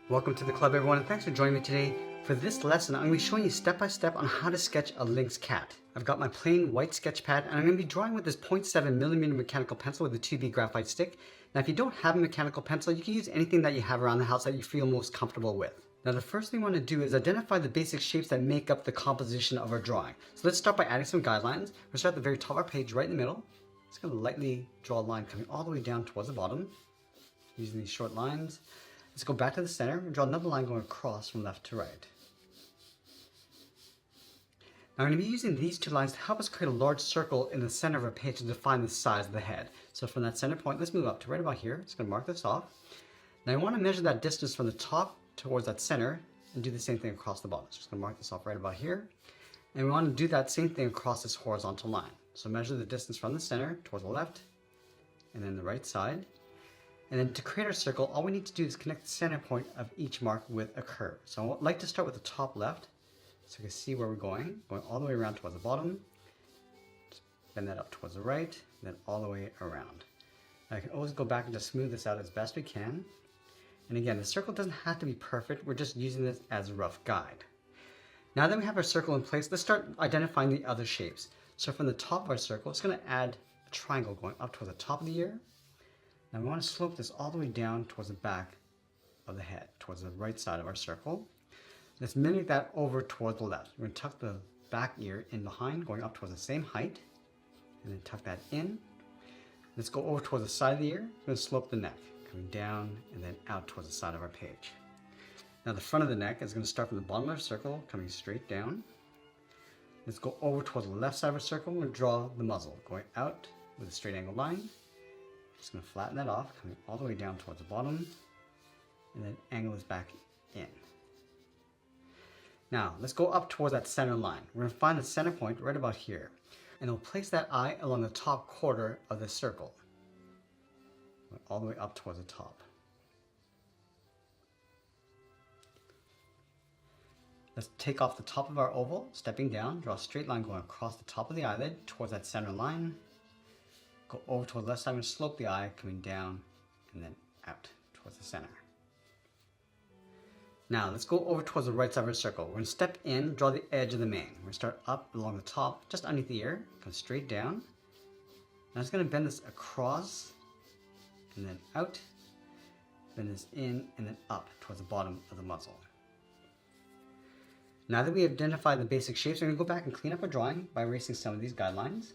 Welcome to the club, everyone, and thanks for joining me today. For this lesson, I'm going to be showing you step by step on how to sketch a Lynx cat. I've got my plain white sketch pad, and I'm going to be drawing with this 0.7mm mechanical pencil with a 2B graphite stick. Now, if you don't have a mechanical pencil, you can use anything that you have around the house that you feel most comfortable with. Now, the first thing we want to do is identify the basic shapes that make up the composition of our drawing. So let's start by adding some guidelines. We'll start at the very top of our page, right in the middle. Just going to lightly draw a line coming all the way down towards the bottom, using these short lines. Let's go back to the center and draw another line going across from left to right. Now I'm going to be using these two lines to help us create a large circle in the center of our page to define the size of the head. So from that center point, let's move up to right about here. Just going to mark this off. Now I want to measure that distance from the top towards that center and do the same thing across the bottom. So just going to mark this off right about here. And we want to do that same thing across this horizontal line. So measure the distance from the center towards the left and then the right side. And then to create our circle, all we need to do is connect the center point of each mark with a curve. So I'd like to start with the top left, so you can see where we're going all the way around towards the bottom. Just bend that up towards the right, and then all the way around. I can always go back and just smooth this out as best we can. And again, the circle doesn't have to be perfect, we're just using this as a rough guide. Now that we have our circle in place, let's start identifying the other shapes. So from the top of our circle, it's going to add a triangle going up towards the top of the ear. Now we want to slope this all the way down towards the back of the head, towards the right side of our circle. Let's mimic that over towards the left. We're going to tuck the back ear in behind, going up towards the same height, and then tuck that in. Let's go over towards the side of the ear. We're going to slope the neck, coming down and then out towards the side of our page. Now the front of the neck is going to start from the bottom of our circle, coming straight down. Let's go over towards the left side of our circle. We're going to draw the muzzle, going out with a straight angle line. Just going to flatten that off, coming all the way down towards the bottom, and then angle this back in. Now, let's go up towards that center line. We're going to find the center point right about here, and we'll place that eye along the top quarter of the circle, all the way up towards the top. Let's take off the top of our oval, stepping down, draw a straight line going across the top of the eyelid towards that center line. Go over towards the left side and slope the eye, coming down and then out towards the center. Now let's go over towards the right side of our circle. We're going to step in, draw the edge of the mane. We're going to start up along the top, just underneath the ear, come straight down. And I'm just going to bend this across and then out, bend this in and then up towards the bottom of the muzzle. Now that we have identified the basic shapes, we're going to go back and clean up our drawing by erasing some of these guidelines.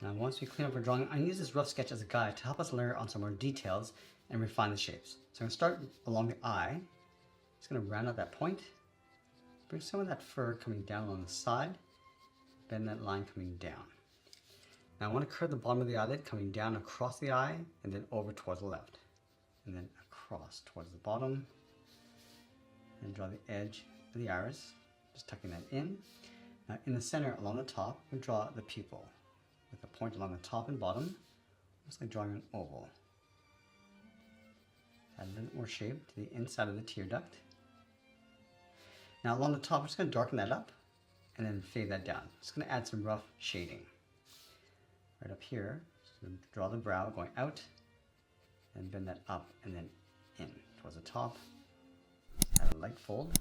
Now once we clean up our drawing, I'm going to use this rough sketch as a guide to help us layer on some more details and refine the shapes. So I'm going to start along the eye. Just going to round out that point. Bring some of that fur coming down along the side. Bend that line coming down. Now I want to curve the bottom of the eyelid coming down across the eye and then over towards the left. And then across towards the bottom. And draw the edge of the iris, just tucking that in. Now in the center along the top, we draw the pupil. With a point along the top and bottom, I'm just like drawing an oval. Add a little bit more shape to the inside of the tear duct. Now along the top, I'm just going to darken that up and then fade that down. Just going to add some rough shading. Right up here, just going to draw the brow going out and bend that up and then in towards the top. Add a light fold.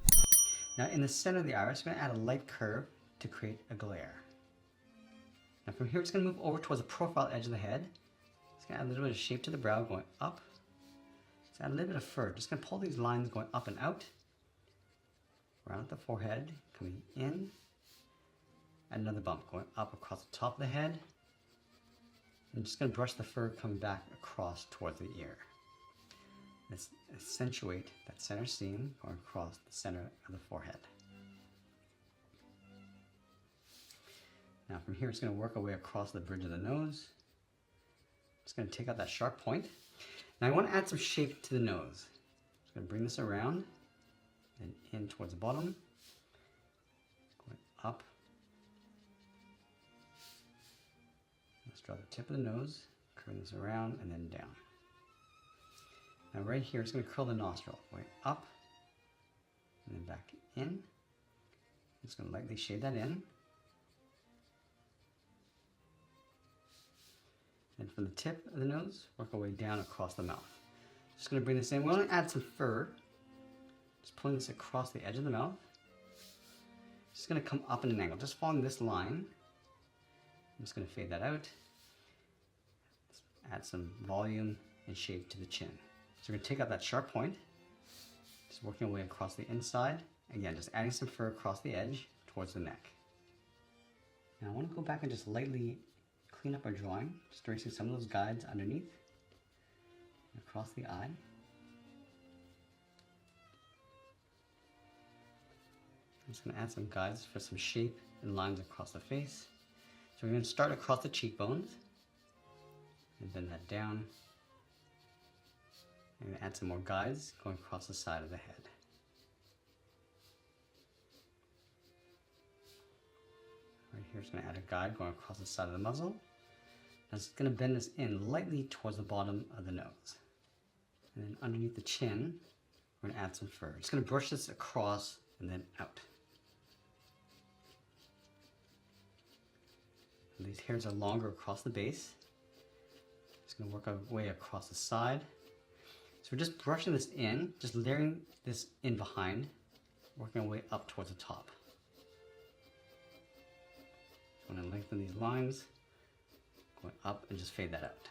Now in the center of the iris, I'm going to add a light curve to create a glare. Now from here, it's going to move over towards the profile edge of the head. It's going to add a little bit of shape to the brow going up. Let's add a little bit of fur. Just going to pull these lines going up and out. Around the forehead, coming in. Add another bump going up across the top of the head. And just going to brush the fur coming back across towards the ear. Let's accentuate that center seam going across the center of the forehead. Now from here, it's going to work our way across the bridge of the nose. Just going to take out that sharp point. Now I want to add some shape to the nose. Just going to bring this around and in towards the bottom, going up. Let's draw the tip of the nose, curve this around and then down. Now right here, it's going to curl the nostril, going up and then back in. It's going to lightly shade that in. And from the tip of the nose, work our way down across the mouth. Just going to bring this in. We want to add some fur. Just pulling this across the edge of the mouth. Just going to come up in an angle, just following this line. I'm just going to fade that out. Let's add some volume and shape to the chin. So we're going to take out that sharp point, just working our way across the inside. Again, just adding some fur across the edge towards the neck. Now I want to go back and just lightly clean up our drawing, just erasing some of those guides underneath, across the eye. I'm just going to add some guides for some shape and lines across the face. So we're going to start across the cheekbones and bend that down. I'm going to add some more guides going across the side of the head. Right here, it's going to add a guide going across the side of the muzzle. Now it's going to bend this in lightly towards the bottom of the nose. And then underneath the chin, we're going to add some fur. Just going to brush this across and then out. And these hairs are longer across the base. Just going to work our way across the side. So we're just brushing this in, just layering this in behind, working our way up towards the top. So I'm going to lengthen these lines, going up and just fade that out.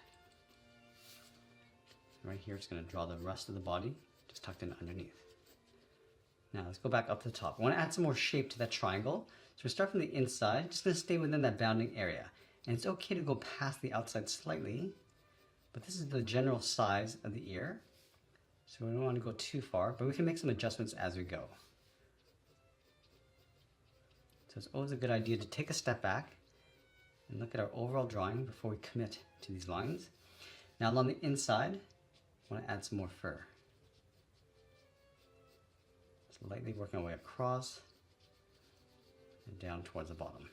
Right here, it's going to draw the rest of the body, just tucked in underneath. Now let's go back up to the top. I want to add some more shape to that triangle. So we start from the inside, just going to stay within that bounding area. And it's okay to go past the outside slightly, but this is the general size of the ear. So we don't want to go too far, but we can make some adjustments as we go. So it's always a good idea to take a step back and look at our overall drawing before we commit to these lines. Now along the inside, I want to add some more fur. Just lightly working our way across and down towards the bottom.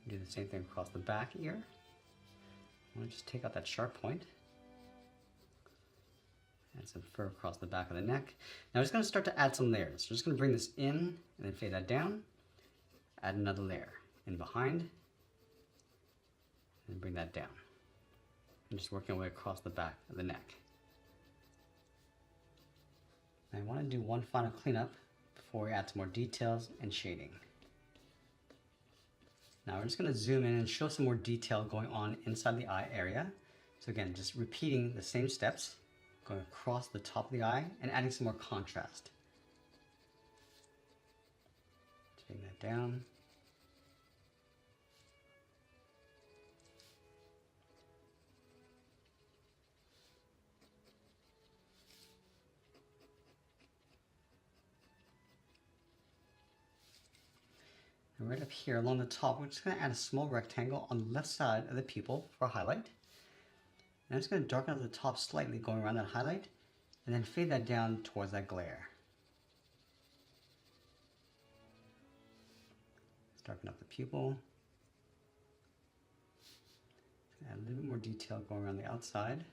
Do the same thing across the back ear. I want to just take out that sharp point. Add some fur across the back of the neck. Now I'm just going to start to add some layers. So I'm just going to bring this in and then fade that down. Add another layer in behind. And bring that down. And just working our way across the back of the neck. I want to do one final cleanup before we add some more details and shading. Now we're just going to zoom in and show some more detail going on inside the eye area. So again, just repeating the same steps, going across the top of the eye and adding some more contrast. Taking that down. And right up here along the top, we're just going to add a small rectangle on the left side of the pupil for a highlight. And I'm just going to darken up the top slightly going around that highlight and then fade that down towards that glare. Let's darken up the pupil. Add a little bit more detail going around the outside.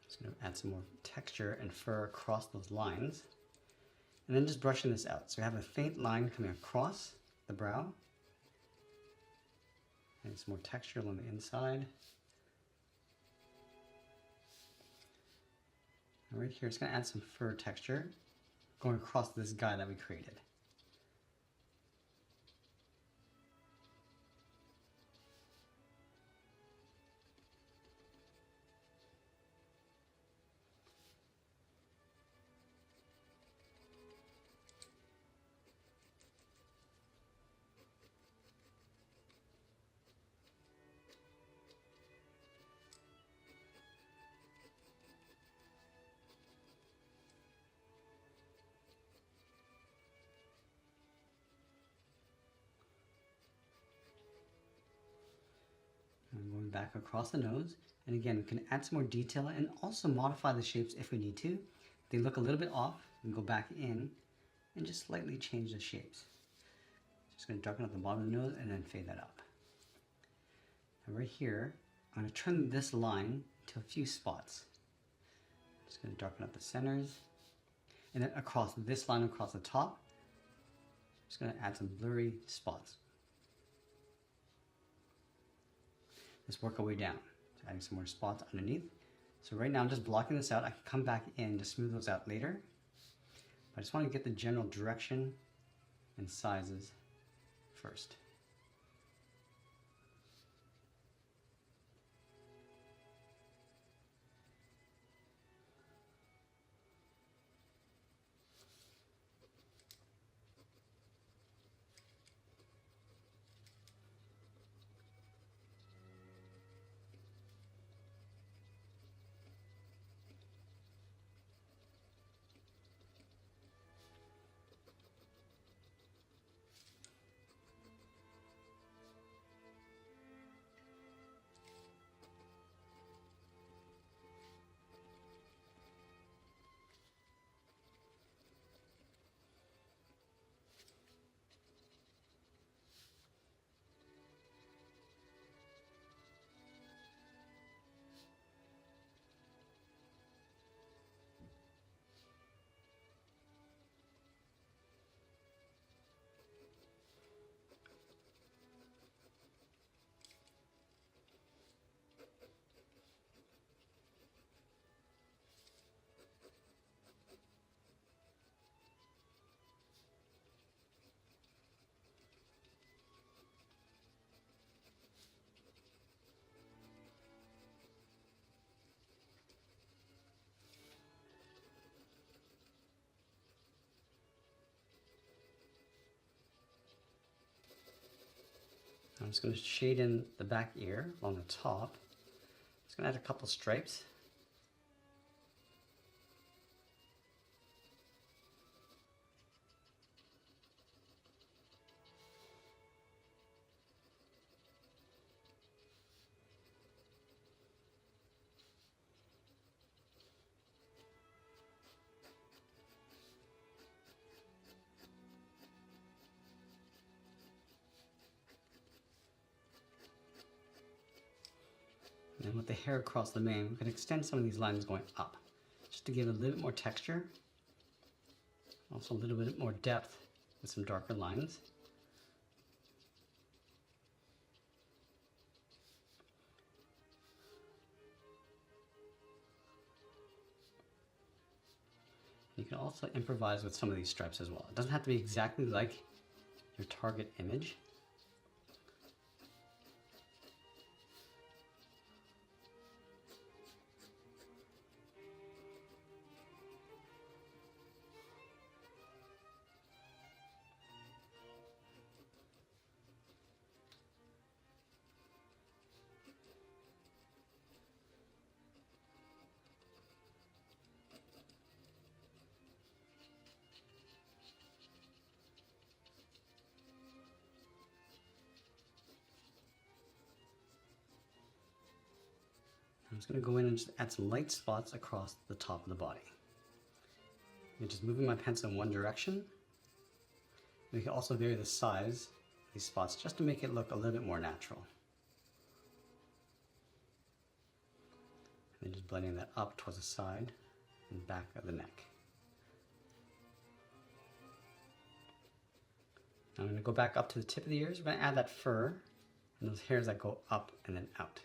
Just going to add some more texture and fur across those lines. And then just brushing this out. So we have a faint line coming across the brow. And some more texture along the inside. And right here, it's going to add some fur texture going across this guy that we created. And going back across the nose, and again we can add some more detail and also modify the shapes if we need to. If they look a little bit off, we can go back in and just slightly change the shapes. Just going to darken up the bottom of the nose and then fade that up. And right here, I'm going to turn this line to a few spots. Just going to darken up the centers, and then across this line across the top, just going to add some blurry spots let's work our way down. So adding some more spots underneath. So right now I'm just blocking this out. I can come back in to smooth those out later. But I just want to get the general direction and sizes first. I'm just going to shade in the back ear along the top. Just going to add a couple stripes. And with the hair across the mane, we can extend some of these lines going up, just to give it a little bit more texture. Also a little bit more depth with some darker lines. You can also improvise with some of these stripes as well. It doesn't have to be exactly like your target image. I'm just going to go in and just add some light spots across the top of the body. I'm just moving my pencil in one direction. We can also vary the size of these spots just to make it look a little bit more natural. And then just blending that up towards the side and back of the neck. Now I'm going to go back up to the tip of the ears. We're going to add that fur and those hairs that go up and then out.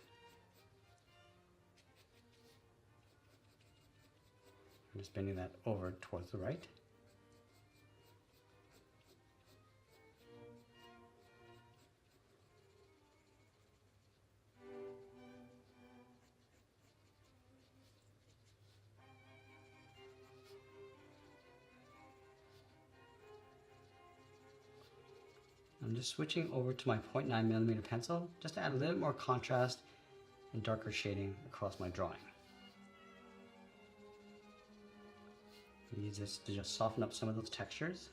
I'm just bending that over towards the right. I'm just switching over to my 0.9mm pencil just to add a little more contrast and darker shading across my drawing. Use this to just soften up some of those textures.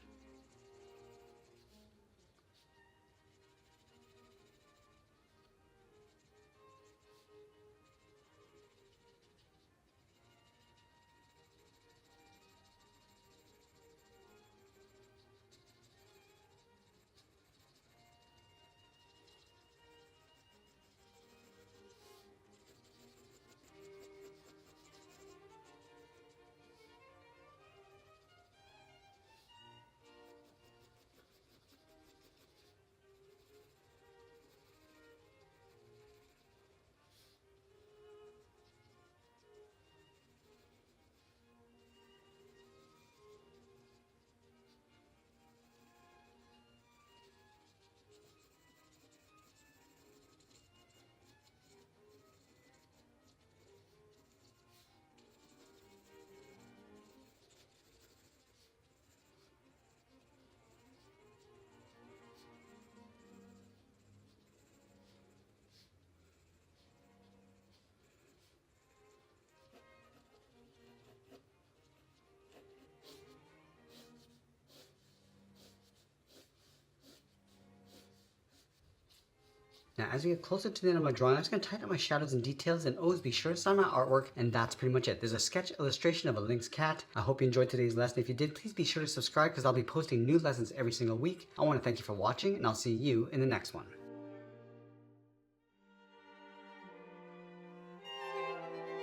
Now, as we get closer to the end of my drawing, I'm just going to tighten up my shadows and details, and always be sure to sign my artwork, and that's pretty much it. There's a sketch illustration of a Lynx cat. I hope you enjoyed today's lesson. If you did, please be sure to subscribe because I'll be posting new lessons every single week. I want to thank you for watching, and I'll see you in the next one.